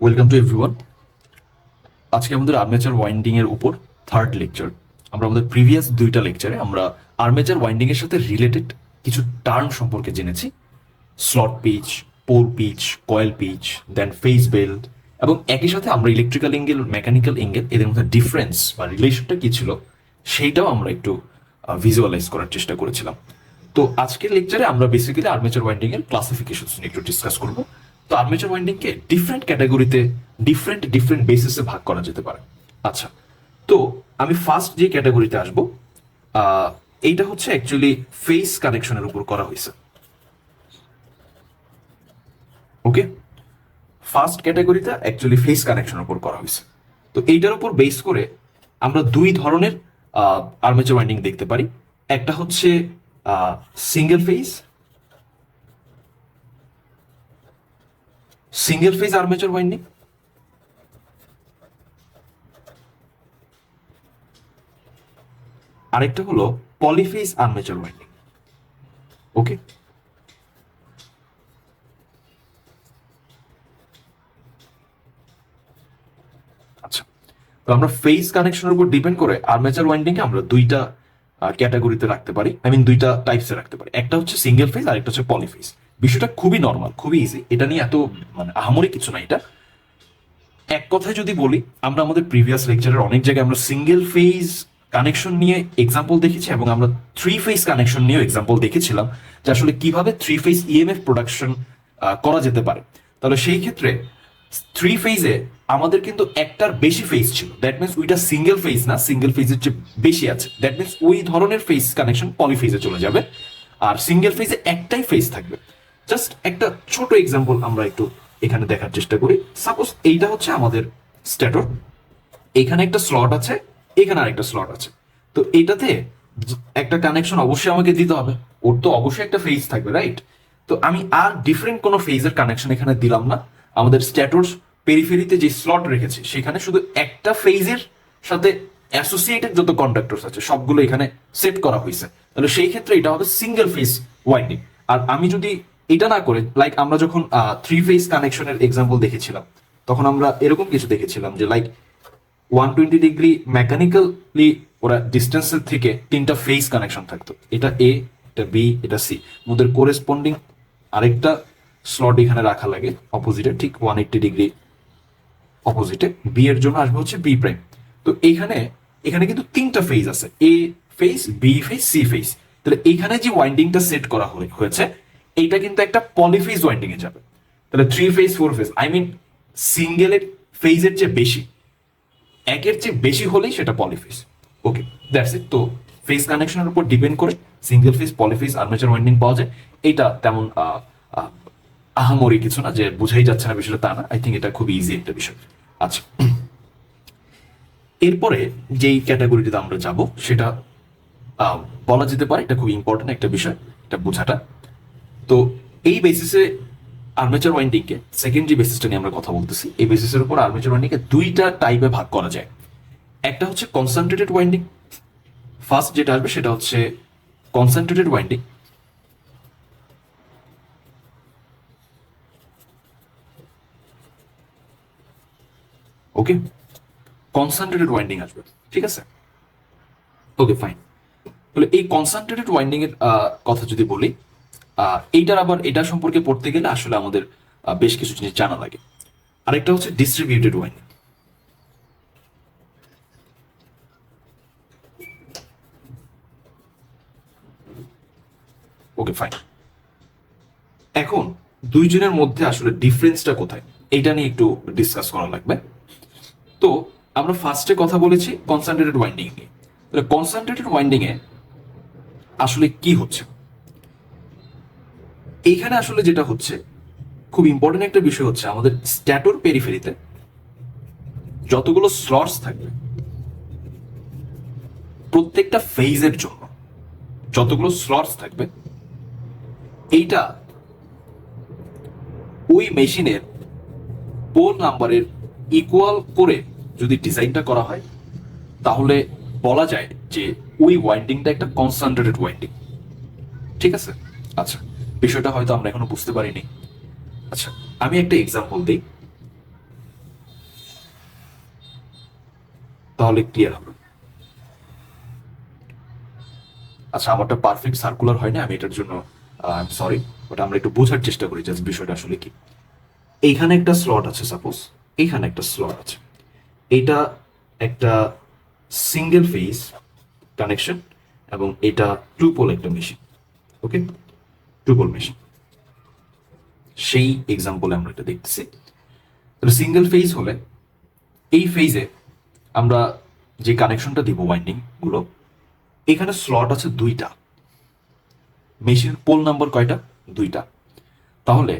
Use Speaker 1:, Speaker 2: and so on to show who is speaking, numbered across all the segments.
Speaker 1: Welcome to everyone. আজকে আমাদের armature winding এর উপর থার্ড লেকচার। আমরা আমাদের প্রিভিয়াস দুইটা লেকচারে আমরা আর্মেচার ওয়াইন্ডিং এর সাথে রিলেটেড কিছু টার্ম সম্পর্কে জেনেছি। Slot pitch, pole pitch, coil pitch, then phase belt, এবং একই সাথে আমরা ইলেকট্রিক্যাল এঙ্গেল, মেকানিক্যাল এঙ্গেল, এদের মধ্যে ডিফারেন্স বা রিলেশনটা কি ছিল সেইটাও আমরা একটু ভিজুয়ালাইজ করার চেষ্টা করেছিলাম। তো আজকের লেকচারে আমরা বেসিক্যালি আর্মেচার ওয়াইন্ডিং এর ক্লাসিফিকেশন নিয়ে একটু ডিসকাস করব। তো আর্মেচার ওয়াইন্ডিং কে ডিফারেন্ট ক্যাটাগরিতে ডিফারেন্ট ডিফারেন্ট বেসিসে ভাগ করা যেতে পারে। আচ্ছা, তো আমি ফার্স্ট যে ক্যাটাগরিতে আসবো, এইটা হচ্ছে অ্যাকচুয়ালি ফেস কানেকশনের উপর করা হয়েছে। ওকে, ফার্স্ট ক্যাটাগরিটা অ্যাকচুয়ালি ফেস কানেকশনের উপর করা হয়েছে। তো এইটার উপর বেস করে আমরা দুই ধরনের আর্মেচার ওয়াইন্ডিং দেখতে পারি। একটা হচ্ছে সিঙ্গেল ফেজ আর্মেচার ওয়াইন্ডিং, আরেকটা হলো পলিফেজ আর্মেচার ওয়াইন্ডিং। ওকে, আচ্ছা, তো আমরা ফেজ কানেকশনের উপর ডিপেন্ড করে আর্মেচার ওয়াইন্ডিং কে আমরা দুইটা ক্যাটাগরিতে রাখতে পারি, আই মিন দুইটা টাইপসে রাখতে পারি। একটা হচ্ছে সিঙ্গেল ফেজ আর একটা হচ্ছে পলিফেজ। বিষয়টা খুবই নর্মাল, খুবই ইজি, এটা নিয়ে এত মানে আহামরি কিছু না। এটা এক কথায় যদি বলি, আমরা আমাদের প্রিভিয়াস লেকচারের অনেক জায়গায় আমরা সিঙ্গেল ফেজ কানেকশন নিয়ে এক্সাম্পল দেখেছি এবং আমরা থ্রি ফেজ কানেকশন নিয়েও এক্সাম্পল দেখেছিলাম যে আসলে কিভাবে থ্রি ফেজ ইএমএফ প্রোডাকশন করা যেতে পারে। তাহলে সেই ক্ষেত্রে থ্রি ফেজে আমাদের কিন্তু একটার বেশি ফেজ ছিল, দ্যাট মিনস ওইটা সিঙ্গেল ফেজ না, সিঙ্গেল ফেজের চেয়ে বেশি আছে, দ্যাট মিনস ওই ধরনের ফেজ কানেকশন পলিফেজে চলে যাবে। আর সিঙ্গেল ফেজে একটাই ফেজ থাকবে। জাস্ট একটা ছোট এক্সাম্পল আমরা একটু এখানে দেখার চেষ্টা করি। সাপোজ এইটা হচ্ছে আমাদের স্ট্যাটর, এখানে একটা স্লট আছে, এখানে আরেকটা স্লট আছে। তো এটাতে একটা কানেকশন অবশ্যই আমাকে দিতে হবে, ওর তো অবশ্যই একটা ফেজ থাকবে, রাইট? তো আমি আর ডিফারেন্ট কোনো ফেজের কানেকশন এখানে দিলাম না। আমাদের স্ট্যাটর পেরিফেরিতে যে স্লট রেখেছি সেখানে শুধু একটা ফেজের সাথে অ্যাসোসিয়েটেড যত কন্ডাক্টরস আছে সবগুলো এখানে সেট করা হয়েছে। তাহলে সেই ক্ষেত্রে এটা হবে সিঙ্গেল ফেজ ওয়াইন্ডিং। আর আমি যদি এটা না করে, লাইক আমরা যখন থ্রি ফেজ কানেকশনের এক্সাম্পল দেখেছিলাম তখন আমরা এরকম কিছু দেখেছিলাম যে লাইক 120 ডিগ্রি মেকানিক্যালি ওরা ডিস্টেন্সের থেকে তিনটা ফেজ কানেকশন থাকতো, এটা এ, এটা বি, এটা সি। ওদের কোরেসপন্ডিং আরেকটা স্লট এখানে রাখা লাগে অপোজিটে, ঠিক 180 ডিগ্রি অপোজিটে। বি এর জন্য আসবে হচ্ছে বি প্রাইম। তো এখানে এখানে কিন্তু তিনটা ফেজ আছে, A phase, B phase, C phase. তাহলে এখানে যে ওয়াইন্ডিংটা সেট করা হয়েছে এইটা কিন্তু একটা পলিফেজ ওয়াইন্ডিং এ যাবে। তাহলে three phase, four phase, I mean সিঙ্গেলের ফেজের চেয়ে বেশি, একের চেয়ে বেশি হলেই সেটা পলিফেজ। Okay, that's it. তো ফেজ কানেকশনের উপর ডিপেন্ড করে single phase, polyphase armature winding পাওয়া যায়। এটা তেমন আহামরি কিছু না যে বুঝাই যাচ্ছে না বিষয়টা, তা না। আই থিঙ্ক এটা খুবই ইজি একটা বিষয়। আচ্ছা, এরপরে যেই ক্যাটাগরিটিতে আমরা যাব সেটা বলা যেতে পারে এটা খুব ইম্পর্টেন্ট একটা বিষয়, এটা বোঝাটা। তো এই বেসিসে আর্মেচার ওয়াইন্ডিং কে, সেকেন্ড যে বেসিসটা নিয়ে আমরা কথা বলতেছি, এই বেসিসের উপর আর্মেচার ওয়াইন্ডিং কে দুইটা টাইপে ভাগ করা যায়। একটা হচ্ছে কনসেন্ট্রেটেড ওয়াইন্ডিং। ফার্স্ট যেটা আসবে সেটা হচ্ছে কনসেন্ট্রেটেড ওয়াইন্ডিং। ওকে, কনসেন্ট্রেটেড ওয়াইন্ডিং আসবে, ঠিক আছে। ওকে, ফাইন। তাহলে এই কনসেন্ট্রেটেড ওয়াইন্ডিং এর কথা যদি বলি, এইটার আবার এটা সম্পর্কে পড়তে গেলে আসলে আমাদের বেশ কিছু জিনিস জানা লাগে। আরেকটা হচ্ছে ডিস্ট্রিবিউটেড ওয়াইন্ডিং। ওকে, ফাইন। এখন দুইজনের মধ্যে আসলে ডিফারেন্সটা কোথায় এইটা নিয়ে একটু ডিসকাস করা লাগবে। তো আমরা ফার্স্টে কথা বলেছি কনসেন্ট্রেটেড ওয়াইন্ডিং নিয়ে। তাহলে কনসেন্ট্রেটেড ওয়াইন্ডিং এ আসলে কি হচ্ছে, এইখানে আসলে যেটা হচ্ছে খুব ইম্পর্টেন্ট একটা বিষয় হচ্ছে আমাদের স্ট্যাটর পেরিফেরিতে যতগুলো স্লটস থাকবে প্রত্যেকটা ফেজের জন্য যতগুলো স্লটস থাকবে এইটা ওই মেশিনের পোল নাম্বারের ইকুয়াল করে যদি ডিজাইনটা করা হয় তাহলে বলা যায় যে ওই ওয়াইন্ডিংটা একটা কনসেন্ট্রেটেড ওয়াইন্ডিং, ঠিক আছে। আচ্ছা, বিষয়টা হয়তো আমরা এখনো বুঝতে পারিনি। আচ্ছা, আমি একটা এক্সাম্পল দিই। তাহলে ক্লিয়ার হবে। আচ্ছা, আমারটা পারফেক্ট সার্কুলার হয় না, আমি এটার জন্য আই এম সরি, বাট আমরা একটু বোঝার চেষ্টা করি জাস্ট বিষয়টা আসলে কি। এইখানে একটা স্লট আছে, সাপোজ এইখানে একটা স্লট আছে, এটা একটা সিঙ্গেল ফেজ কানেকশন এবং এটা টু পোল একটা মেশিন। ওকে, টু পোল মেশিন, সেই এক্সাম্পলে আমরা এটা দেখতেছি। সিঙ্গেল ফেজ হলে এই ফেজে আমরা যে কানেকশনটা দিব ওয়াইন্ডিং গুলো, এখানে স্লট আছে দুইটা, মেশিন পোল নাম্বার কয়টা? দুইটা। তাহলে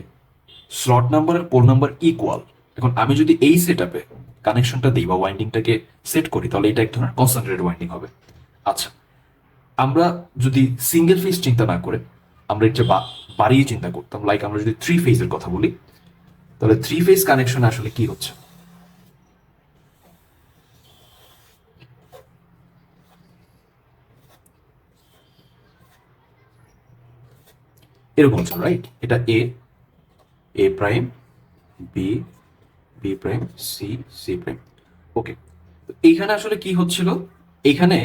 Speaker 1: স্লট নাম্বার আর পোল নাম্বার ইকুয়াল। এখন আমি যদি এই সেট আপে কানেকশনটা দিই বা ওয়াইন্ডিংটাকে সেট করি, তাহলে এটা এক ধরনের কনসেন্ট্রেটেড ওয়াইন্ডিং হবে। আচ্ছা, আমরা যদি সিঙ্গেল ফেজ চিন্তা না করে আমরা এটা বাড়িয়ে চিন্তা করতাম, লাইক আমরা যদি থ্রি ফেজের কথা বলি, তাহলে থ্রি ফেজ কানেকশন আসলে কি হচ্ছে? এরকম হচ্ছে, রাইট? এটা A, A prime, B, B prime, C, C prime. Okay, এইখানে আসলে কি হচ্ছিল? এখানে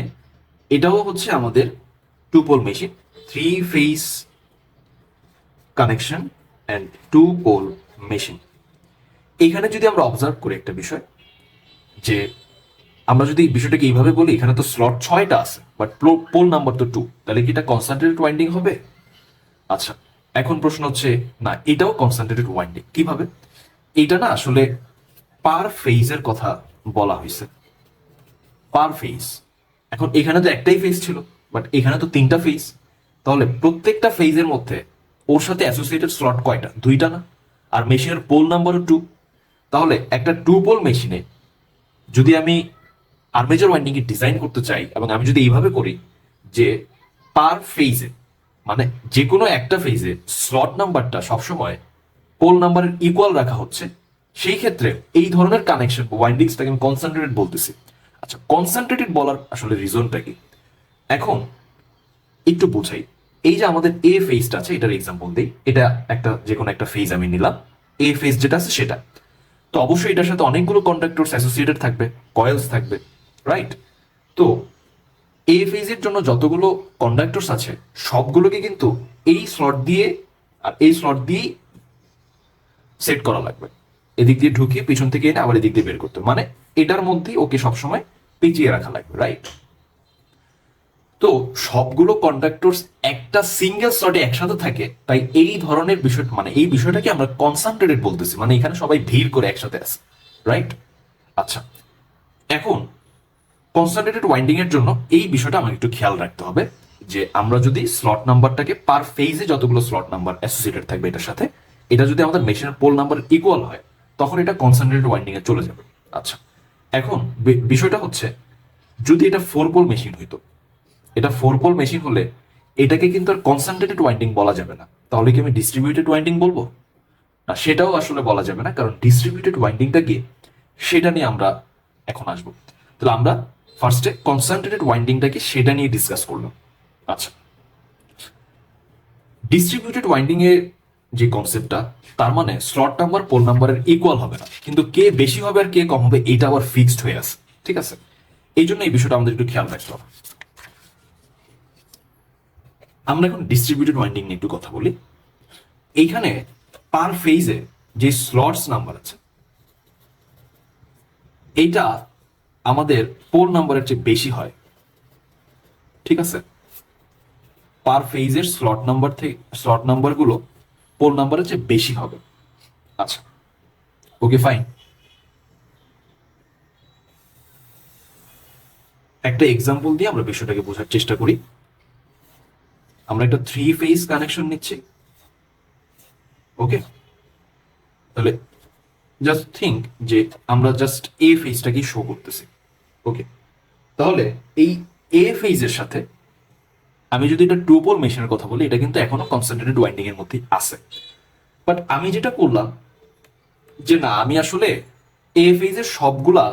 Speaker 1: এটাও হচ্ছে আমাদের two pole machine, three phase connection and two pole machine. এইখানে যদি আমরা অবজার্ভ করি একটা বিষয়, যে আমরা যদি বিষয়টাকে এইভাবে বলি, এখানে তো স্লট 6টা আছে বাট পোল নাম্বার তো 2, তাহলে কি এটা কনসেন্ট্রেটেড ওয়াইন্ডিং হবে? আচ্ছা, এখন প্রশ্ন হচ্ছে, না এটাও কনসেন্ট্রেটেড ওয়াইন্ডিং কিভাবে? এটা না আসলে পার ফেজের কথা বলা হয়েছে, পার ফেজ। এখন এখানে তো একটাই ফেজ ছিল, বাট এখানে তো তিনটা ফেজ, তাহলে প্রত্যেকটা ফেজের মধ্যে ওর সাথে অ্যাসোসিয়েটেড স্লট কয়টা? দুইটা না? আর মেশিনের পোল নাম্বারও 2। তাহলে একটা টু পোল মেশিনে যদি আমি আর্মেচার ওয়াইন্ডিং এর ডিজাইন করতে চাই এবং আমি যদি এইভাবে করি যে পার ফেজে, মানে যে কোনো একটা ফেজে স্লট নাম্বারটা সবসময় পোল নাম্বারের ইকুয়াল রাখা হচ্ছে, সেই ক্ষেত্রে এই ধরনের কানেকশন ওয়াইন্ডিংসটাকে আমি কনসেন্ট্রেটেড বলতেছি। আচ্ছা, কনসেন্ট্রেটেড বলার আসলে রিজনটা কি? এখন একটু বোঝাই। এই যে আমাদের এ ফেজটা আছে, এটার এক্সাম্পল দিই, এটা একটা যে কোনো একটা ফেজ আমি নিলাম, এ ফেজ যেটা আছে সেটা, তো অবশ্যই এটার সাথে অনেকগুলো কন্ডাক্টরস অ্যাসোসিয়েটেড থাকবে, কয়েলস থাকবে, রাইট? তো এ ফেজের জন্য যতগুলো কন্ডাক্টরস আছে সবগুলোকে কিন্তু এই স্লট দিয়ে আর এই স্লট দিয়েই সেট করা লাগবে। এদিক দিয়ে ঢুকিয়ে পিছন থেকে এনে আবার এদিক দিয়ে বের করতে, মানে এটার মধ্যেই ওকে সবসময় পেঁচিয়ে রাখা লাগবে, রাইট? তো সবগুলো কন্ডাক্টরস একটা সিঙ্গেল স্লটে একসাথে থাকে, তাই এই ধরনের বিষয়, মানে এই বিষয়টাকে আমরা কনসেন্ট্রেটেড বলতেছি, মানে এখানে সবাই ভিড় করে একসাথে আছে, রাইট? আচ্ছা, এখন কনসেন্ট্রেটেড ওয়াইন্ডিং এর জন্য এই বিষয়টা আমাকে একটু খেয়াল রাখতে হবে, যে আমরা যদি স্লট নাম্বারটাকে পার ফেজে যতগুলো স্লট নাম্বার অ্যাসোসিয়েটেড থাকবে এটার সাথে, এটা যদি আমাদের মেশিনের পোল নাম্বার ইকুয়াল হয়, তখন এটা কনসেন্ট্রেটেড ওয়াইন্ডিং এ চলে যাবে। আচ্ছা, এখন বিষয়টা হচ্ছে, যদি এটা ফোর পোল মেশিন হইতো, এটা ফোর পোল মেশিন হলে এটাকে কিন্তু আর কনসেন্ট্রেটেড ওয়াইন্ডিং বলা যাবে না, তাহলে কি আমি ডিস্ট্রিবিউটেড ওয়াইন্ডিং বলবো? না, সেটাও আসলে বলা যাবে না, কারণ ডিস্ট্রিবিউটেড ওয়াইন্ডিংটা কি সেটা নিয়ে আমরা এখন আসবো। তাহলে আমরা ফার্স্টে কনসেন্ট্রেটেড ওয়াইন্ডিংটাকে সেটা নিয়ে ডিসকাস করলাম। আচ্ছা, ডিস্ট্রিবিউটেড ওয়াইন্ডিং এর যে কনসেপ্টটা, তার মানে স্লট নাম্বার পোল নাম্বারের ইকুয়াল হবে না, কিন্তু কে বেশি হবে আর কে কম হবে এটা আবার ফিক্সড হয়ে আছে, ঠিক আছে? এই জন্য এই বিষয়টা আমাদের একটু খেয়াল রাখতে হবে। আমরা এখন ডিস্ট্রিবিউটেড ওয়াইন্ডিং নিয়ে একটু কথা বলি। এইখানে পার ফেজে যে স্লটস নাম্বার আছে, এইটা আমাদের পোল নাম্বারের চেয়ে বেশি হয়, ঠিক আছে? পার ফেজের স্লট নাম্বার থেকে স্লট নাম্বার গুলো পোল নাম্বারের চেয়ে বেশি হবে। আচ্ছা, ওকে ফাইন। একটা এক্সাম্পল দিয়ে আমরা বিষয়টাকে বোঝার চেষ্টা করি। আমরা একটা থ্রি ফেজ কানেকশন নিচ্ছি, ওকে? তাহলে জাস্ট থিঙ্ক যে আমরা জাস্ট এ ফেজটাকে শো করতেছি, ওকে? তাহলে এই এ ফেজের সাথে আমি যদি এটা টু পোল মেশিনের কথা বলি, এটা কিন্তু এখনো কনসেন্ট্রেটেড ওয়াইন্ডিং এর মধ্যে আছে, বাট আমি যেটা করলাম যে না, আমি আসলে এ ফেজের সবগুলা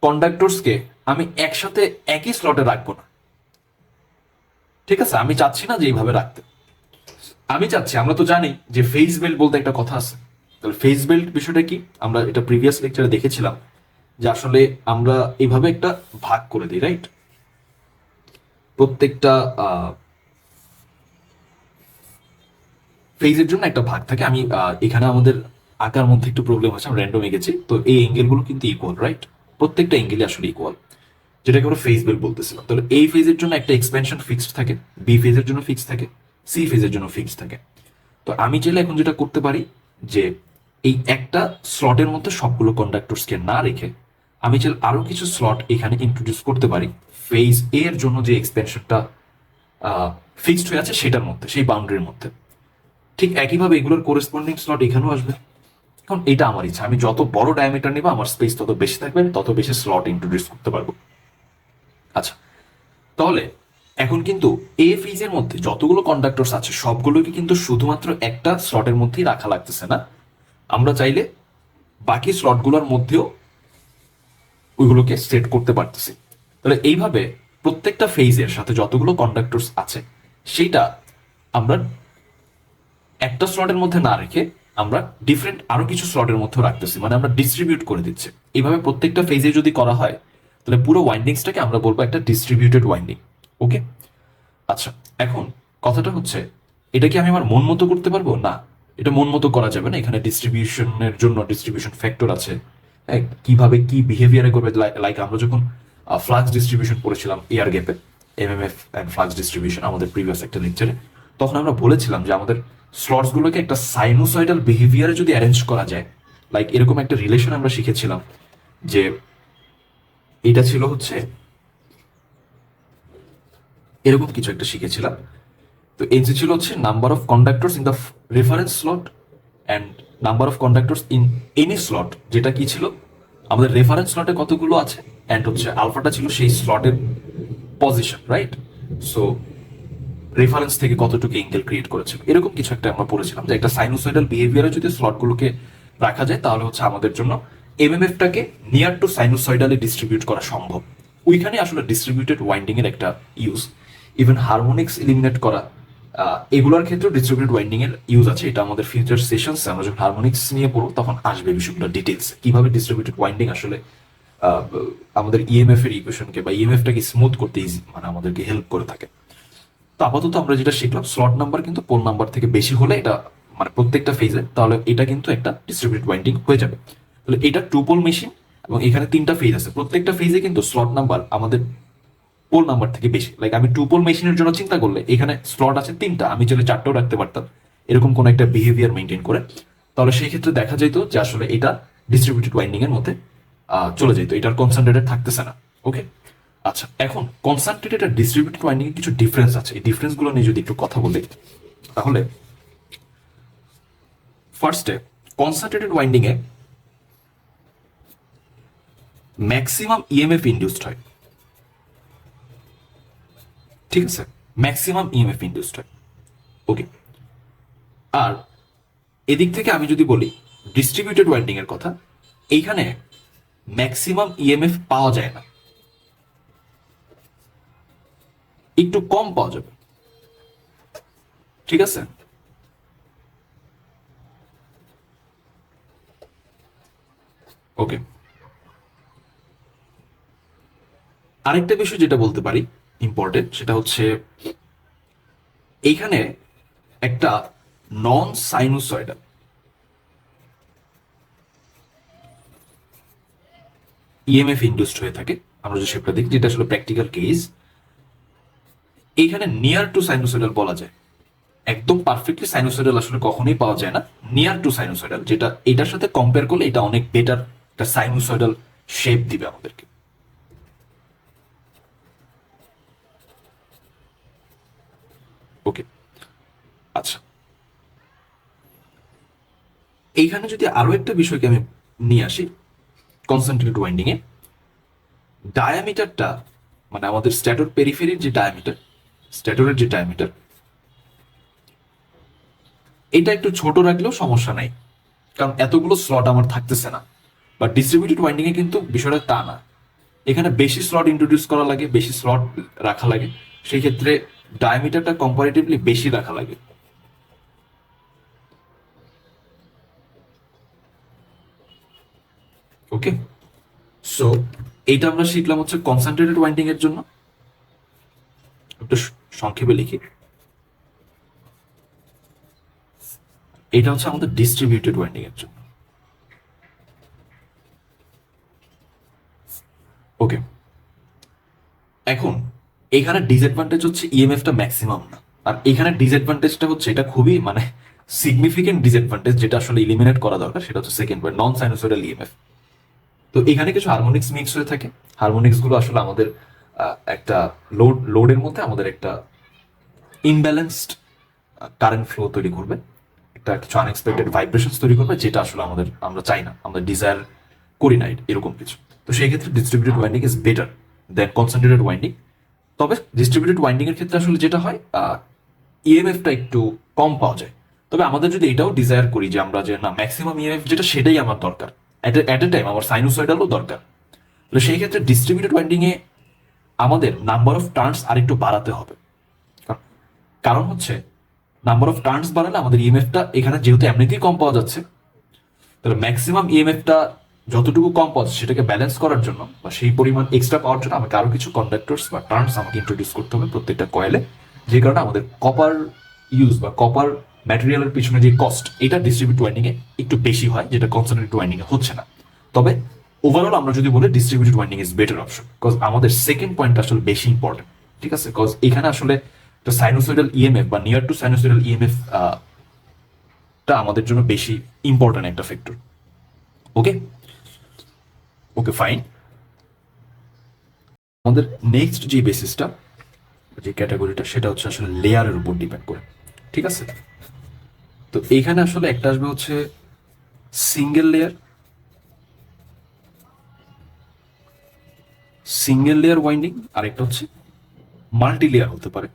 Speaker 1: কন্ডাক্টরসকে আমি একসাথে একই স্লটে রাখবো না, ঠিক আছে? আমি চাচ্ছি না যে এইভাবে রাখতে, আমি চাচ্ছি, আমরা তো জানি যে ফেজ বেল্ট বলতে একটা কথা আছে। তাহলে ফেজ বেল্ট বিষয়টা কি, আমরা এটা প্রিভিয়াস লেকচারে দেখেছিলাম, যে আসলে আমরা এইভাবে একটা ভাগ করে দিই, রাইট? প্রত্যেকটা ফেজের জন্য একটা ভাগ থাকে। আমি এখানে আমাদের আঁকার মধ্যে একটু প্রবলেম আছে, আমি র্যান্ডম এঁকেছি। তো এই অ্যাঙ্গেল গুলো কিন্তু ইকুয়াল, রাইট? প্রত্যেকটা অ্যাঙ্গেলই আসলে ইকুয়াল, যেটাকে আমরা ফেজ বেল বলতেছিলাম। তাহলে এই ফেজের জন্য একটা এক্সপেনশন ফিক্সড থাকে, বি ফেজের জন্য ফিক্সড থাকে, সি ফেজের জন্য ফিক্সড থাকে। তো আমি চাইলে এখন যেটা করতে পারি যে এই একটা স্লটের মধ্যে সবগুলো কন্ডাক্টরসকে না রেখে আমি চাইলে আরো কিছু স্লট এখানে ইন্ট্রোডিউস করতে পারি ফেজ এ এর জন্য যে এক্সপেনশনটা ফিক্সড হয়ে আছে সেটার মধ্যে, সেই বাউন্ডারির মধ্যে। ঠিক একইভাবে এগুলোর কোরেসপন্ডিং স্লট এখানেও আসবে। এখন এটা আমার ইচ্ছা, আমি যত বড় ডায়ামিটার নিব আমার স্পেস তত বেশি থাকবে, আমি তত বেশি স্লট ইন্ট্রোডিউস করতে পারবো। আচ্ছা, তাহলে এখন কিন্তু এ ফেজের মধ্যে যতগুলো কন্ডাক্টরস আছে সবগুলোকে কিন্তু শুধুমাত্র একটা স্লটের মধ্যেই রাখা লাগতেছে না, আমরা চাইলে বাকি স্লটগুলোর মধ্যেও ওইগুলোকে সেট করতে পারতেছি। তাহলে এইভাবে প্রত্যেকটা ফেজের সাথে যতগুলো কন্ডাক্টরস আছে সেইটা আমরা একটা স্লটের মধ্যে না রেখে আমরা ডিফারেন্ট আরো কিছু স্লটের মধ্যেও রাখতেছি, মানে আমরা ডিস্ট্রিবিউট করে দিচ্ছি। এইভাবে প্রত্যেকটা ফেজে যদি করা হয় তাহলে পুরো ওয়াইন্ডিংসটাকে আমরা বলবো একটা ডিস্ট্রিবিউটেড ওয়াইন্ডিং। ওকে, আচ্ছা, এখন কথাটা হচ্ছে এটা কি আমি আমার মন মতো করতে পারবো? না, এটা মন মতো করা যাবে না। এখানে ডিস্ট্রিবিউশনের জন্য ডিস্ট্রিবিউশন ফ্যাক্টর আছে। হ্যাঁ, কিভাবে কি বিহেভিয়ারে করবে, লাইক আমরা যখন ফ্লাক্স ডিস্ট্রিবিউশন পড়েছিলাম এয়ার গ্যাপে, এমএমএফ অ্যান্ড ফ্লাক্স ডিস্ট্রিবিউশন আমাদের প্রিভিয়াস একটা লেকচারে, তখন আমরা বলেছিলাম যে আমাদের স্লটস গুলোকে একটা সাইনোসয়েডাল বিহেভিয়ারে যদি অ্যারেঞ্জ করা যায়, লাইক এরকম একটা রিলেশন আমরা শিখেছিলাম যে এটা ছিল হচ্ছে এরকম কিছু একটা শিখেছিলাম। তো এনসি ছিল হচ্ছে number of কন্ডাক্টরস in the reference slot and number of কন্ডাক্টরস in any slot, যেটা কি ছিল আমাদের রেফারেন্স স্লটে কতগুলো আছে, অ্যান্ড হচ্ছে আলফাটা ছিল সেই স্লটের পজিশন, রাইট? সো রেফারেন্স থেকে কতটুকু এঙ্গেল ক্রিয়েট করেছে, এরকম কিছু একটা আমরা পড়েছিলাম যে একটা সাইনোসয়েডাল বিহেভিয়ারে যদি স্লটগুলোকে রাখা যায় তাহলে হচ্ছে আমাদের জন্য এমএমএফটাকে নিয়ার টু সাইনোসয়েডালি ডিস্ট্রিবিউট করা সম্ভব। ওইখানে আসলে ডিস্ট্রিবিউটেড ওয়াইন্ডিং এর একটা ইউজ, ইভেন হারমোনিক্স এলিমিনেট করা, এগুলোর ক্ষেত্রে ডিস্ট্রিবিউটেড ওয়াইন্ডিং এর ইউজ আছে। এটা আমাদের ফিউচার সেশনস আমরা যখন হারমোনিক্স নিয়ে পড়বো তখন আসবে বিষয়গুলো ডিটেলস, কিভাবে ডিস্ট্রিবিউটেড ওয়াইন্ডিং আসলে আহ, আমাদের ইএমএফ এর ইকুয়েশনকে বা ইএমএফটাকে স্মুথ করতে ইজি, মানে আমাদেরকে হেল্প করে থাকে। তো আপাতত আমরা যেটা শিখলাম, স্লট নাম্বার কিন্তু পোল নাম্বার থেকে বেশি হলে এটা মানে প্রত্যেকটা ফেজে, তাহলে এটা কিন্তু একটা ডিস্ট্রিবিউটেড ওয়াইন্ডিং হয়ে যাবে। তাহলে এটা টু পোল মেশিন এবং এখানে তিনটা ফেজ আছে, প্রত্যেকটা ফেজে কিন্তু স্লট নাম্বার আমাদের পোল নাম্বার থেকে বেশি। লাইক আমি টু পোল মেশিনের জন্য চিন্তা করলে এখানে স্লট আছে তিনটা, আমি চাইলে চারটাও রাখতে পারতাম এরকম কোন একটা বিহেভিয়ার মেনটেন করে। তাহলে সেই ক্ষেত্রে দেখা যেত যে আসলে এটা ডিস্ট্রিবিউটেড ওয়াইন্ডিং এর মধ্যে চলে যেত, এটার কনসেন্ট্রেটেড থাকতেছে না। ওকে, আচ্ছা, এখন কনসেন্ট্রেটেড আর ডিস্ট্রিবিউটেড ওয়াইন্ডিং এর কিছু ডিফারেন্স আছে, এই ডিফারেন্স গুলো নিয়ে যদি একটু কথা বলি তাহলে ফার্স্টে কনসেন্ট্রেটেড ওয়াইন্ডিং এ ম্যাক্সিমাম ইএমএফ ইন্ডিউসড হয়, ঠিক আছে? ম্যাক্সিমাম ইএমএফ ইন্ডিউসড হয়। ওকে, আর এদিক থেকে আমি যদি বলি ডিস্ট্রিবিউটেড ওয়াইন্ডিং এর কথা, এইখানে ম্যাক্সিমাম ইএমএফ পাওয়া যায় না, একটু কম পাওয়া যাবে, ঠিক আছে? ওকে, আরেকটা বিষয় যেটা বলতে পারি ইম্পর্টেন্ট, সেটা হচ্ছে এইখানে একটা নন সাইনোসয়েডাল ইএমএফ ইন্ডিউসড হয়ে থাকে, আমরা যে শেপটা দেখি, যেটা আসলে প্র্যাকটিক্যাল কেস। এইখানে নিয়ার টু সাইনোসয়েডাল বলা যায়, একদম পারফেক্টলি সাইনোসয়েডাল আসলে কখনোই পাওয়া যায় না। নিয়ার টু সাইনোসয়েডাল, যেটা এটার সাথে কম্পেয়ার করলে এটা অনেক বেটার একটা সাইনোসয়েডাল শেপ দিবে আমাদেরকে। ওকে, আচ্ছা, এইখানে যদি আরো একটা বিষয়কে আমি নিয়ে আসি কনসেন্ট্রেটেড ওয়াইন্ডিং এ, ডায়ামিটারটা মানে আমাদের স্ট্যাটর পেরিফেরির যে ডায়ামিটার, স্ট্যাটরের যে ডায়ামিটার, এটা একটু ছোট রাখলেও সমস্যা নাই, কারণ এতগুলো স্লট আমার থাকতেছে না। বাট ডিস্ট্রিবিউটেড ওয়াইন্ডিং এ কিন্তু বিষয়টা তা না, এখানে বেশি স্লট ইন্ট্রোডিউস করা লাগে, বেশি স্লট রাখা লাগে, সেই ক্ষেত্রে ডায়ামিটারটা কম্পারেটিভলি বেশি রাখা লাগে। ওকে, সো এইটা আমরা শিখলাম হচ্ছে কনসেন্ট্রেটেড ওয়াইন্ডিং এর জন্য। একটু সংক্ষেপে লিখি, এটা হচ্ছে আমাদের ডিস্ট্রিবিউটেড ওয়াইন্ডিং এর জন্য। ওকে, এখন এখানে ডিসঅ্যাডভান্টেজ হচ্ছে ইএমএফটা ম্যাক্সিমাম না, আর এখানে ডিসঅ্যাডভান্টেজটা হচ্ছে এটা খুবই মানে সিগনিফিকেন্ট ডিসঅ্যাডভান্টেজ, যেটা আসলে ইলিমিনেট করা দরকার, সেটা হচ্ছে সেকেন্ড পয়েন্ট, নন সাইনোসয়েডাল ইএমএফ। তো এখানে কিছু হারমোনিক্স মিক্স হয়ে থাকে। হারমোনিক্স গুলো আসলে আমাদের একটা লোডের মধ্যে আমাদের একটা ইমব্যালেন্সড কারেন্ট ফ্লো তৈরি করবে, একটা কিছু আনএক্সপেক্টেড ভাইব্রেশন তৈরি করবে, যেটা আসলে আমরা চাই না, আমরা ডিজায়ার করি না এরকম কিছু। তো সেই ক্ষেত্রে distributed winding is better then concentrated winding. তবে ডিস্ট্রিবিউটেড ওয়াইন্ডিং এর ক্ষেত্রে আসলে যেটা হয়, ইএমএফটা একটু কম পাওয়া যায়। তবে আমাদের যদি এটাও ডিজায়ার করি যে আমরা যে না ম্যাক্সিমাম ইএমএফ যেটা সেটাই আমার দরকার, এট এ টাইম আমার সাইনোসয়েডালও দরকার, তাহলে সেই ক্ষেত্রে ডিস্ট্রিবিউটেড ওয়াইন্ডিং এ আমাদের নাম্বার অফ টার্নস আরেকটু বাড়াতে হবে। কারণ হচ্ছে নাম্বার অফ টার্নস বাড়ালে আমাদের ইএমএফটা এখানে যেহেতু এমনিতেই কম পাওয়া যাচ্ছে, তাহলে ম্যাক্সিমাম ইএমএফটা যতটুকু কম পাওয়া যাচ্ছে সেটাকে ব্যালেন্স করার জন্য বা সেই পরিমাণ এক্সট্রা পাওয়ার জন্য আমাকে আরো কিছু কন্ডাক্টরস বা টার্নস আমাকে ইন্ট্রোডিউস করতে হবে প্রত্যেকটা কয়েলে, যে কারণে আমাদের কপার ইউজ বা কপার ম্যাটেরিয়ালের পিছনে যে কস্ট, এটা ডিস্ট্রিবিউট ওয়াইন্ডিং এ একটু বেশি হয়, যেটা কনসেন্ট্রেটেড ওয়াইন্ডিং এ হচ্ছে না। তবে ওভারঅল আমরা যদি বলি distributed winding is better option, because আমাদের সেকেন্ড পয়েন্ট আসলে বেশি ইম্পর্টেন্ট। ঠিক আছে, বিকজ এখানে আসলে একটা সাইনোসয়েডাল ইএমএফ বা নিয়ার টু সাইনোসয়েডাল ইএমএফ টা আমাদের জন্য বেশি ইম্পর্টেন্ট একটা ফ্যাক্টর। ওকে, ওকে ফাইন। আমাদের নেক্সট যে বেসিসটা, যে ক্যাটাগরিটা, সেটা হচ্ছে আসলে লেয়ারের উপর ডিপেন্ড করে। ঠিক আছে, তো এইখানে আসলে একটা আসবে হচ্ছে single layer, single layer winding, আর একটা হচ্ছে মাল্টি লেয়ার হতে পারে।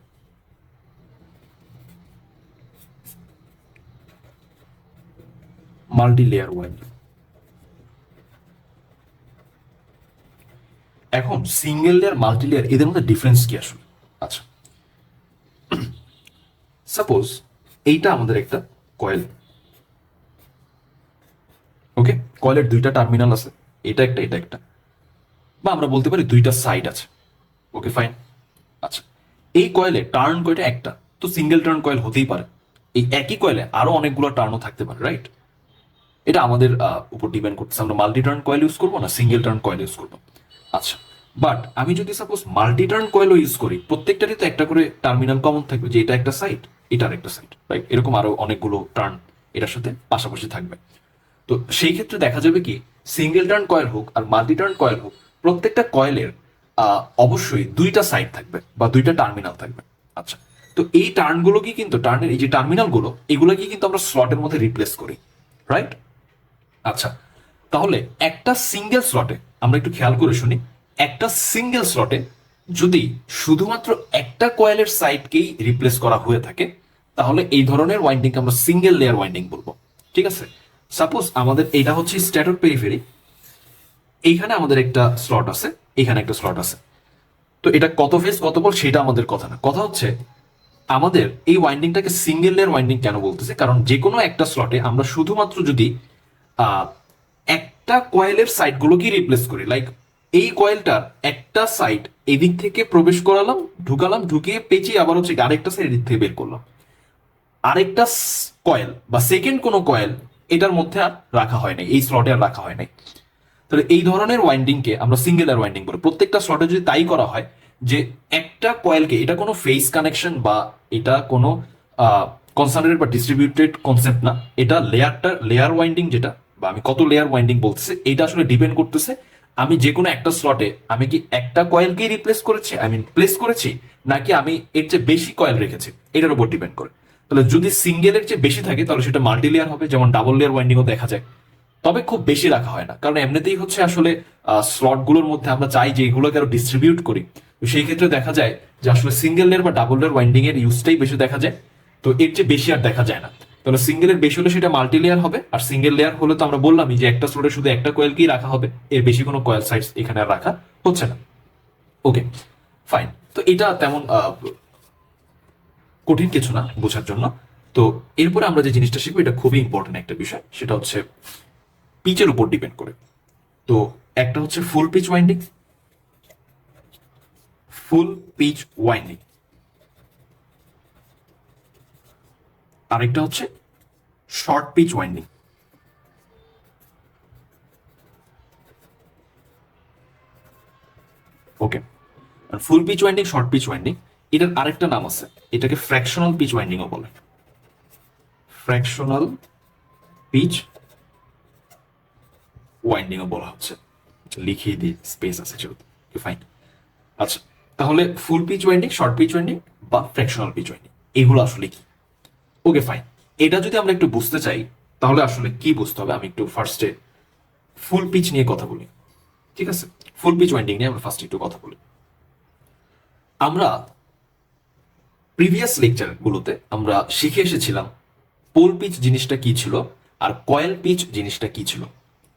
Speaker 1: Multi layer winding. এখন সিঙ্গেল লেয়ার মাল্টি লেয়ার এদের মধ্যে ডিফারেন্স কি আসলে? আচ্ছা, সাপোজ এইটা আমাদের একটা কয়েল। ওকে, কয়েলের দুইটা টার্মিনাল আছে, এটা একটা এটা একটা, বা আমরা বলতে পারি দুইটা সাইড আছে। Okay fine. আচ্ছা, এই কয়েলে টার্ন কয়টা? একটা। তো সিঙ্গেল টার্ন কয়েল হতেই পারে। এই একই কয়েলে আরো অনেকগুলো টার্নও থাকতে পারে, রাইট? এটা আমাদের উপর ডিপেন্ড করতেছে আমরা মাল্টি টার্ন কয়েল ইউজ করবো না সিঙ্গেল টার্ন কয়েল ইউজ করবো। আচ্ছা, বাট আমি যদি সাপোজ মাল্টি টার্ন কয়েলও ইউজ করি, প্রত্যেকটারই তো একটা করে টার্মিনাল কমন থাকবে, যে এটা একটা সাইড, এটা একটা সাইড, রাইট? এরকম আরো অনেকগুলো টার্ন এটার সাথে পাশাপাশি থাকবে। তো সেই ক্ষেত্রে দেখা যাবে কি, সিঙ্গেল টার্ন কয়েল হোক আর মাল্টি টার্ন কয়েল হোক, প্রত্যেকটা কয়েলের অবশ্যই দুইটা সাইড থাকবে বা দুইটা টার্মিনাল থাকবে। আচ্ছা, তো এই টার্নগুলোকে কিন্তু, টার্নের এই যে টার্মিনালগুলো, এগুলোকে কিন্তু আমরা স্লটের মধ্যে রিপ্লেস করি, রাইট? আচ্ছা, তাহলে একটা সিঙ্গেল স্লটে আমরা একটু খেয়াল করে শুনি, একটা সিঙ্গেল স্লটে যদি শুধুমাত্র একটা কয়েলের সাইডকেই রিপ্লেস করা হয়ে থাকে, তাহলে এই ধরনের ওয়াইন্ডিংকে আমরা সিঙ্গেল লেয়ার ওয়াইন্ডিং বলবো। ঠিক আছে, সাপোজ আমাদের এটা হচ্ছে স্ট্যাটর পেরিফেরি, এইখানে আমাদের একটা স্লট আছে, এখানে একটা স্লট আছে। তো এটা কত ফেজ কত বল সেটা আমাদের কথা না, কথা হচ্ছে আমাদের এই ওয়াইন্ডিংটাকে সিঙ্গেল লেয়ার ওয়াইন্ডিং কেন বলতেছে, কারণ যে কোনো একটা স্লটে আমরা শুধুমাত্র যদি আহ, একটা কয়েলের সাইড গুলোকে রিপ্লেস করি, লাইক এই কয়েলটার একটা সাইড এদিক থেকে প্রবেশ করালাম, ঢুকালাম, ঢুকিয়ে পেঁচিয়ে আবার হচ্ছে আরেকটা সাইড এদিক থেকে বের করলাম, আরেকটা কয়েল বা সেকেন্ড কোনো কয়েল এটার মধ্যে আর রাখা হয় নাই, এই স্লটে আর রাখা হয় নাই, তাহলে এই ধরনের ওয়াইন্ডিংকে আমরা সিঙ্গেল এয়ার ওয়াইন্ডিং বলি। প্রত্যেকটা স্লটে যদি তাই করা হয়, যে একটা কয়েলকে, এটা কোনো ফেস কানেকশন বা এটা কোনো কনসেন্ট্রেটেড বা ডিস্ট্রিবিউটেড কনসেপ্ট না, এটা লেয়ার ওয়াইন্ডিং যেটা, বা আমি কত লেয়ার ওয়াইন্ডিং বলতেছি, এটা আসলে ডিপেন্ড করতেছে আমি যে কোনো একটা স্লটে আমি কি একটা কয়েলকেই রিপ্লেস করেছি, প্লেস করেছি, নাকি আমি এর চেয়ে বেশি কয়েল রেখেছি, এটার উপর ডিপেন্ড করে। তাহলে যদি সিঙ্গেলের চেয়ে বেশি থাকে তাহলে সেটা মাল্টি লেয়ার হবে, যেমন ডাবল লেয়ার ওয়াইন্ডিংও দেখা যায়। তবে খুব বেশি রাখা হয় না, কারণ এমনিতেই হচ্ছে আসলে স্লট গুলোর মধ্যে আমরা চাই যে এগুলোকে আরো ডিস্ট্রিবিউট করি। তো সেই ক্ষেত্রে দেখা যায় যে আসলে সিঙ্গেল লেয়ার বা ডাবল লেয়ার ওয়াইন্ডিং এর ইউজটাই বেশি দেখা যায়, তো এর চেয়ে বেশি আর দেখা যায় না। তাহলে সিঙ্গেলের বেশি হলে সেটা মাল্টি লেয়ার হবে, আর সিঙ্গেল লেয়ার হলে তো আমরা বললামই যে একটা স্লটে শুধু একটা কয়েলকেই রাখা হবে, এর বেশি কোনো কয়েল সাইজ এখানে আর রাখা হচ্ছে না। ওকে ফাইন, তো এটা তেমন কঠিন কিছু না বোঝার জন্য। তো এরপরে আমরা যে জিনিসটা শিখবো, এটা খুবই ইম্পর্টেন্ট একটা বিষয়, সেটা হচ্ছে পিচের উপর ডিপেন্ড করে। তো একটা হচ্ছে full pitch winding, full pitch winding, আরেকটা হচ্ছে short pitch winding. Okay, full pitch winding, short pitch winding, এটার আরেকটা নাম আছে, এটাকে ফ্র্যাকশনাল পিচ ওয়াইন্ডিংও বলে। ফ্র্যাকশনাল পিচ ওয়াইন্ডিংও বলা হচ্ছে, লিখিয়ে দিই, স্পেস আছে যেহেতু, ফাইন। আচ্ছা, তাহলে full pitch winding, short pitch winding বা ফ্র্যাকশনাল পিচ ওয়াইন্ডিং, এগুলো আসলে কি? ওকে ফাইন, এটা যদি আমরা একটু বুঝতে চাই তাহলে আসলে কি বুঝতে হবে, আমি একটু ফার্স্টে ফুল পিচ নিয়ে কথা বলি। ঠিক আছে, ফুল পিচ ওয়াইন্ডিং নিয়ে আমরা ফার্স্টে একটু কথা বলি। আমরা প্রিভিয়াস লেকচার গুলোতে আমরা শিখে এসেছিলাম পোল পিচ জিনিসটা কি ছিল আর কয়েল পিচ জিনিসটা কি ছিল।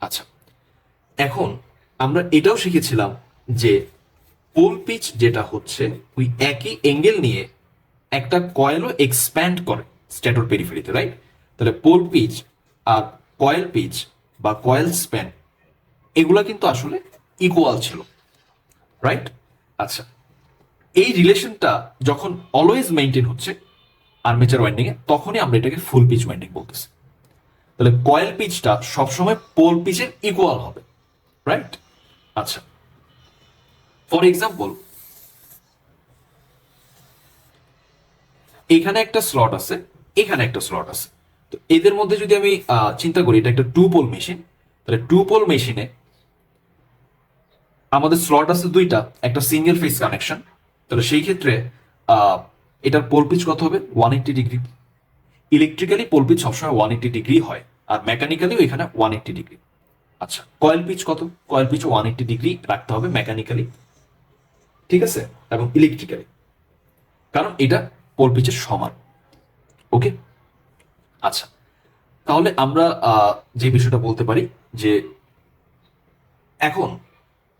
Speaker 1: আচ্ছা, এখন আমরা এটাও শিখেছিলাম যে পোল পিচ যেটা হচ্ছে ওই একই এঙ্গেল নিয়ে একটা কয়েলও এক্সপ্যান্ড করে স্ট্যাটর পেরিফেরিতে, রাইট? তাহলে পোল পিচ আর কয়েল পিচ বা কয়েল স্প্যান এগুলা কিন্তু আসলে ইকুয়াল ছিল, রাইট? আচ্ছা, এই রিলেশনটা যখন অলওয়েজ মেনটেন হচ্ছে আর্মেচার ওয়াইন্ডিং এ, তখনই আমরা এটাকে ফুল পিচ ওয়াইন্ডিং বলতেছি। তাহলে কয়েল পিচটা সবসময় পোল পিচের ইকুয়াল হবে, রাইট? আচ্ছা, ফর এক্সাম্পল এখানে একটা স্লট আছে, এখানে একটা স্লট আছে, তো এদের মধ্যে যদি আমি চিন্তা করি এটা একটা টু পোল মেশিন, তাহলে টু পোল মেশিনে আমাদের স্লট আছে দুইটা, একটা সিঙ্গেল ফেজ কানেকশন, তাহলে সেই ক্ষেত্রে এটার পোল পিচ কত হবে? 180 ডিগ্রি। ইলেকট্রিক্যালি পোল পিচ সবসময় 180 ডিগ্রি হয়, আর মেকানিক্যালিও এখানে 180 ডিগ্রি। আচ্ছা, কয়েল পিচ কত? কয়েল পিচ 180 ডিগ্রি রাখতে হবে মেকানিক্যালি, ঠিক আছে, এবং ইলেকট্রিক্যালি, কারণ এটা পোল পিচের সমান। ওকে, আচ্ছা, তাহলে আমরা যে বিষয়টা বলতে পারি যে এখন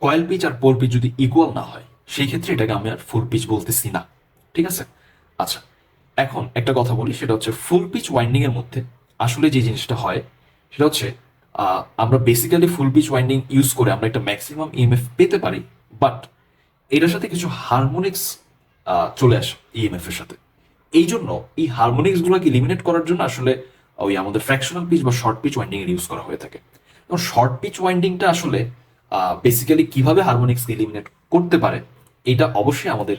Speaker 1: কয়েল পিচ আর পোল পিচ যদি ইকুয়াল না হয় সেই ক্ষেত্রে এটাকে আমি আর ফুল পিচ বলতেছি না, ঠিক আছে? আচ্ছা, এখন একটা কথা বলি, সেটা হচ্ছে ফুল পিচ ওয়াইন্ডিং এর মধ্যে আসলে যে জিনিসটা হয় সেটা হচ্ছে আমরা বেসিক্যালি ফুল পিচ ওয়াইন্ডিং ইউজ করে আমরা একটা ম্যাক্সিমাম ইএমএফ পেতে পারি, বাট এটার সাথে কিছু হারমোনিক্স চলে আসে ইএমএফ এর সাথে। এই জন্য এই হারমোনিক্স গুলোকে এলিমিনেট করার জন্য আসলে ওই আমাদের ফ্র্যাকশনাল পিচ বা শর্ট পিচ ওয়াইন্ডিং এর ইউজ করা হয়ে থাকে। এবং শর্ট পিচ ওয়াইন্ডিংটা আসলে বেসিক্যালি কিভাবে হারমোনিক্সকে এলিমিনেট করতে পারে এটা অবশ্যই আমাদের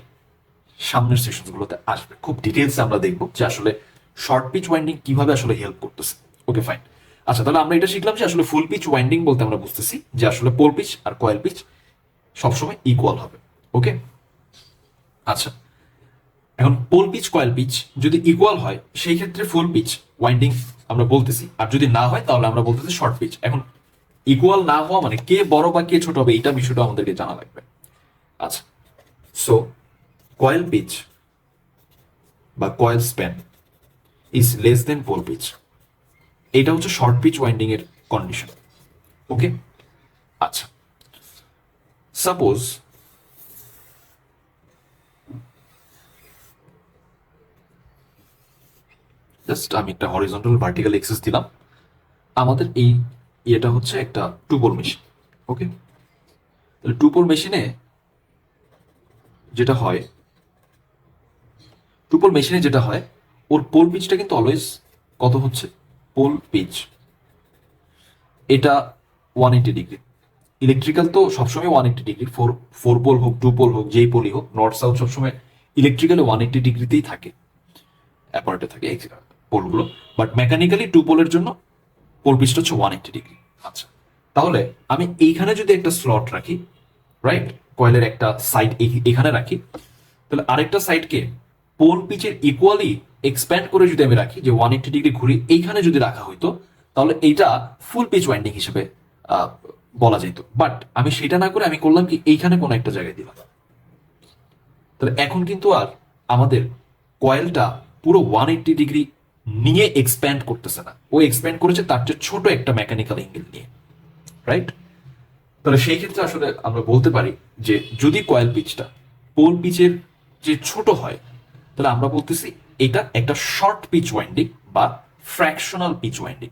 Speaker 1: সামনের সেশনগুলোতে আসবে, খুব ডিটেলসে আমরা দেখবো যে আসলে শর্ট পিচ ওয়াইন্ডিং কিভাবে আসলে হেল্প করতেছে। Okay fine. আচ্ছা, তাহলে আমরা এটা শিখলাম যে আসলে ফুল পিচ ওয়াইন্ডিং বলতে আমরা বুঝতেছি যে আসলে পোল পিচ আর কয়েল পিচ সবসময় ইকুয়াল হবে। ওকে, আচ্ছা, এখন পোল পিচ কয়েল পিচ যদি ইকুয়াল হয় সেই ক্ষেত্রে ফুল পিচ ওয়াইন্ডিং আমরা বলতেছি, আর যদি না হয় তাহলে আমরা বলতেছি শর্ট পিচ। এখন ইকুয়াল না হওয়া মানে কে বড় বা কে ছোট হবে এটা বিষয়টা আমাদেরকে জানা লাগবে। আচ্ছা, সো কয়েল পিচ বা coil span is less than pole pitch, এটা হচ্ছে শর্ট পিচ ওয়াইন্ডিং এর কন্ডিশন। ওকে, আচ্ছা, সাপোজ জাস্ট আমি একটা হরিজন্টাল ভার্টিক্যাল এক্সেস দিলাম, আমাদের এই ইয়েটা হচ্ছে একটা টু পোল মেশিন। ওকে, তাহলে টু পোল মেশিনে যেটা হয়, টু পোল মেশিনে যেটা হয় ওর পোল পিচটা কিন্তু অলওয়েজ কত হচ্ছে? পোল পিচ এটা 180 ডিগ্রি। ইলেকট্রিক্যাল তো সবসময় 180 ডিগ্রি, ফোর ফোর পোল হোক, টু পোল হোক, যেই পোলই হোক, নর্থ সাউথ সবসময় ইলেকট্রিক্যালি 180 ডিগ্রিতেই থাকে, অ্যাপারেটে থাকে পোলগুলো, বাট মেকানিক্যালি টু পোলের জন্য পোল পিচটা হচ্ছে 180 ডিগ্রি। আচ্ছা, তাহলে আমি এইখানে যদি একটা স্লট রাখি, রাইট, কয়েলের একটা সাইড এখানে রাখি, তাহলে আরেকটা সাইডকে পোল পিচের ইকুয়ালি এক্সপ্যান্ড করে যদি আমি রাখি, যে 180 ডিগ্রি ঘুরি এইখানে যদি রাখা হইতো, তাহলে এইটা ফুল পিচ ওয়াইন্ডিং হিসেবে বলা যেত। বাট আমি সেটা না করে আমি করলাম কি, এইখানে কোনো একটা জায়গায় দিলাম, তাহলে এখন কিন্তু আর আমাদের কয়েলটা পুরো 180 ডিগ্রি নিয়ে এক্সপ্যান্ড করতেছে না, ও এক্সপ্যান্ড করেছে তার চেয়ে ছোট একটা মেকানিক্যাল এঙ্গেল নিয়ে, রাইট? তাহলে সেই ক্ষেত্রে আসলে আমরা বলতে পারি যে যদি কয়েল পিচটা পোল পিচের যে ছোট হয় তাহলে আমরা বলতেছি এটা একটা শর্ট পিচ ওয়াইন্ডিং বা ফ্র্যাকশনাল পিচ ওয়াইন্ডিং।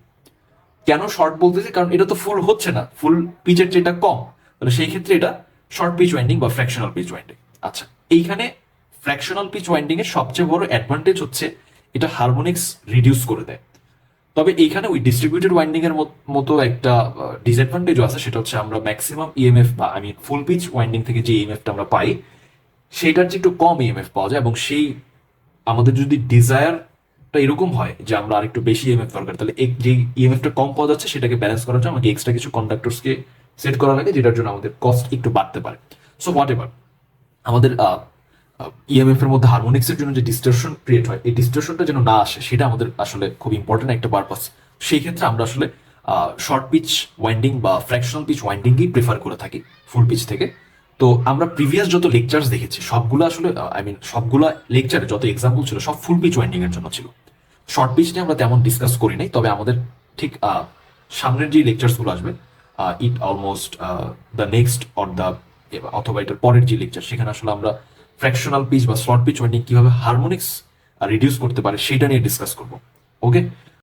Speaker 1: কেন শর্ট বলতেছি? কারণ এটা তো ফুল হচ্ছে না, ফুল পিচের যেটা কম, তাহলে সেই ক্ষেত্রে এটা শর্ট পিচ ওয়াইন্ডিং বা ফ্র্যাকশনাল পিচ ওয়াইন্ডিং। আচ্ছা, এইখানে ফ্র্যাকশনাল পিচ ওয়াইন্ডিং এর সবচেয়ে বড় অ্যাডভান্টেজ হচ্ছে এটা হারমোনিক্স রিডিউস করে দেয়। তবে এইখানে ওই ডিস্ট্রিবিউটেড ওয়াইন্ডিং এর মতো একটা ডিসঅ্যাডভান্টেজও আছে, সেটা হচ্ছে আমরা ম্যাক্সিমাম ইএমএফ বা ফুল পিচ ওয়াইন্ডিং থেকে যে ইএমএফটা আমরা পাই সেইটার চেয়ে একটু কম ইএমএফ পাওয়া যায়, এবং সেই আমাদের যদি ডিজায়ারটা এরকম হয় যে আমরা আরেকটু বেশি ইএমএফ দরকার, তাহলে যে ইএমএফটা কম পাওয়া যাচ্ছে সেটাকে ব্যালেন্স করার জন্য আমাকে এক্সট্রা কিছু কন্ডাক্টরসকে সেট করা লাগে, যেটার জন্য আমাদের কস্ট একটু বাড়তে পারে। সো হোয়াট এভার, আমাদের ইএমএফ এর মধ্যে হারমোনিক্স এর জন্য যে ডিস্টরশন ক্রিয়েট হয়, এই ডিস্টরশনটা যেন না আসে, সেটা আমাদের আসলে খুব ইম্পর্টেন্ট একটা পারপাস। সেই ক্ষেত্রে আমরা আসলে শর্ট পিচ ওয়াইন্ডিং বা ফ্র্যাকশনাল পিচ ওয়াইন্ডিংকেই প্রেফার করে থাকি ফুল পিচ থেকে। তো আমরা প্রিভিয়াস যত লেকচার্স দেখেছি সবগুলো আসলে সবগুলো লেকচারে যত এক্সাম্পল ছিল সব ফুল পিচ ওয়াইন্ডিং এর জন্য ছিল। শর্ট পিচ নিয়ে আমরা তেমন ডিসকাস করি নাই, তবে আমাদের ঠিক সামনের যে লেকচার্স গুলো আসবে, ইট almost the next or the, অথবা এটার পরের যে লেকচার, সেখানে আসলে আমরা ফ্র্যাকশনাল পিচ বা শর্ট পিচ ওয়াইন্ডিং কিভাবে হারমোনিক্স রিডিউস করতে পারে সেটা নিয়ে ডিসকাস করবো। ওকে।